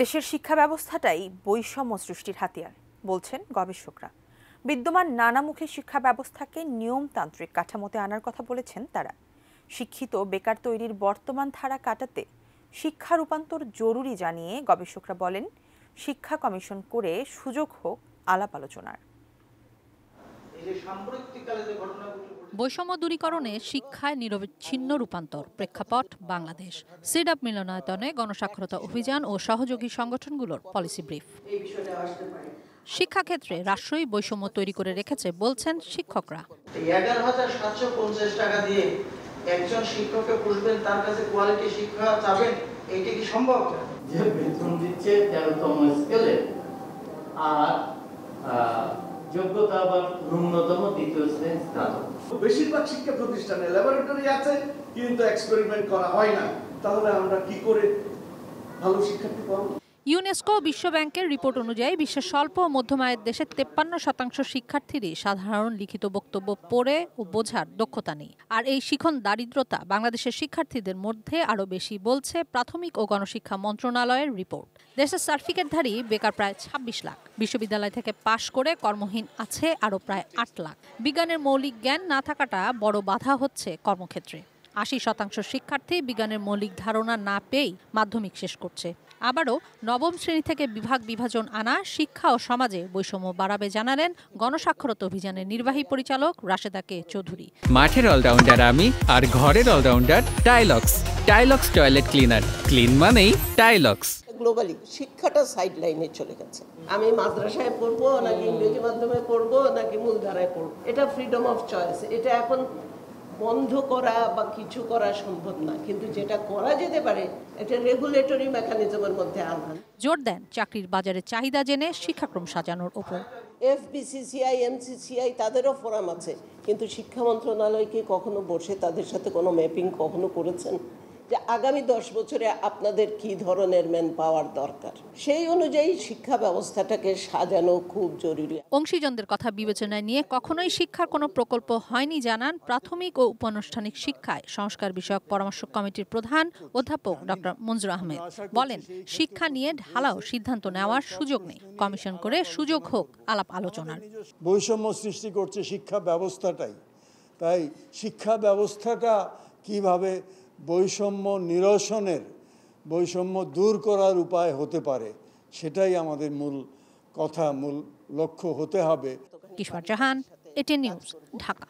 দেশের শিক্ষা ব্যবস্থাটাই বৈষম্য সৃষ্টির হাতিয়ার বলছেন গবেষকরা। বিদ্যমান নানামুখী শিক্ষা ব্যবস্থাকে নিয়মতান্ত্রিক কাঠামোতে আনার কথা বলেছেন তারা। শিক্ষিত বেকার তৈরির বর্তমান ধারা কাটাতে শিক্ষা রূপান্তর জরুরি জানিয়ে গবেষকরা বলেন, শিক্ষা কমিশন করে সুযোগ হোক আলাপ আলোচনার। বৈষম্য দূরীকরণে শিক্ষায় নিরবিচ্ছিন্ন রূপান্তর প্রেক্ষাপট বাংলাদেশ। সিডাপ মিলনায়তনে গণসাক্ষরতা অভিযান ও সহযোগী সংগঠনগুলোর পলিসি ব্রিফ। শিক্ষাক্ষেত্রে রাষ্ট্রই বৈষম্য তৈরি করে রেখেছে বলছেন শিক্ষকরা। 11,750 টাকা দিয়ে একজন শিক্ষককে পুষবেন, তার কাছে কোয়ালিটি শিক্ষা চাবেন, এইটা কি সম্ভব? যে বেতন দিচ্ছে 13তম স্কেলে, আর যোগ্যতা আবার ন্যূনতম দ্বিতীয় শ্রেণী স্নাতক। বেশিরভাগ শিক্ষা প্রতিষ্ঠানে ল্যাবরেটরি আছে কিন্তু এক্সপেরিমেন্ট করা হয় না। তাহলে আমরা কি করে ভালো শিক্ষার্থী পাবো? ইউনেস্কো বিশ্ব ব্যাংকের রিপোর্ট অনুযায়ী বিশ্বের স্বল্প ও মধ্যম আয়ের দেশের 53% শিক্ষার্থীরই সাধারণ লিখিত বক্তব্য পড়ে ও বোঝার দক্ষতা নেই। আর এই শিখন দারিদ্রতা বাংলাদেশের শিক্ষার্থীদের মধ্যে আরও বেশি বলছে প্রাথমিক ও গণশিক্ষা মন্ত্রণালয়ের রিপোর্ট। দেশের সার্টিফিকেটধারী বেকার প্রায় 26 লাখ, বিশ্ববিদ্যালয় থেকে পাশ করে কর্মহীন আছে আরও প্রায় 8 লাখ। বিজ্ঞানের মৌলিক জ্ঞান না থাকাটা বড় বাধা হচ্ছে কর্মক্ষেত্রে। 80% শিক্ষার্থী বিজ্ঞানের মৌলিক ধারণা না পেয়েই মাধ্যমিক শেষ করছে। আবারও নবম শ্রেণী থেকে বিভাজন আনা শিক্ষা ও সমাজে বৈষম্য বাড়াবে জানালেন গণসাক্ষরতা অভিযানের নির্বাহী পরিচালক রাশেদা কে চৌধুরী। মাঠের অলরাউন্ডার আমি, আর ঘরের allrounder Tylox. Tylox toilet cleaner, clean মানেই টাইলক্স। গ্লোবালি শিক্ষাটা সাইড লাইনে চলে গেছে। আমি মাদ্রাসায় পড়বো নাকি ইংরেজি মাধ্যমে পড়বো নাকি মূলধারায় পড়বো, এটা ফ্রিডম অফ চয়েস। এটা এখন বন্ধ করা বা কিছু করা সম্ভব না, কিন্তু যেটা করা যেতে পারে এটা রেগুলেটরি মেকানিজমের মধ্যে আনবেন। জোর দেন চাকরির বাজারে চাহিদা জেনে শিক্ষাক্রম সাজানোর উপর। এফবিসিসিআই, এমসিসিআই তাদেরও ফোরাম আছে, কিন্তু শিক্ষা মন্ত্রণালয় কি কখনো বসে তাদের সাথে কোনো ম্যাপিং কখনো করেছেন যে আগামী 10 বছরে আপনাদের কি ধরনের ম্যান পাওয়ার দরকার? সেই অনুযায়ী শিক্ষা ব্যবস্থাটাকে সাজানো খুব জরুরি। অংশীজনদের কথা বিবেচনায় নিয়ে কখনোই শিক্ষার কোনো প্রকল্প হয়নি জানান প্রাথমিক ও উপানুষ্ঠানিক শিক্ষায় সংস্কার বিষয়ক পরামর্শ কমিটির প্রধান অধ্যাপক ডক্টর মঞ্জুর আহমেদ। বলেন, শিক্ষা নিয়ে ঢালাও সিদ্ধান্ত নেওয়ার সুযোগ নেই, কমিশন করে সুযোগ হোক আলাপ আলোচনার। বৈষম্য সৃষ্টি করছে শিক্ষা ব্যবস্থাটাই। তাই শিক্ষা ব্যবস্থাটা কিভাবে বৈষম্য নিরসনের, বৈষম্য দূর করার উপায় হতে পারে, সেটাই আমাদের মূল কথা, মূল লক্ষ্য হতে হবে। কিশোর জাহান, এটিএন নিউজ, ঢাকা।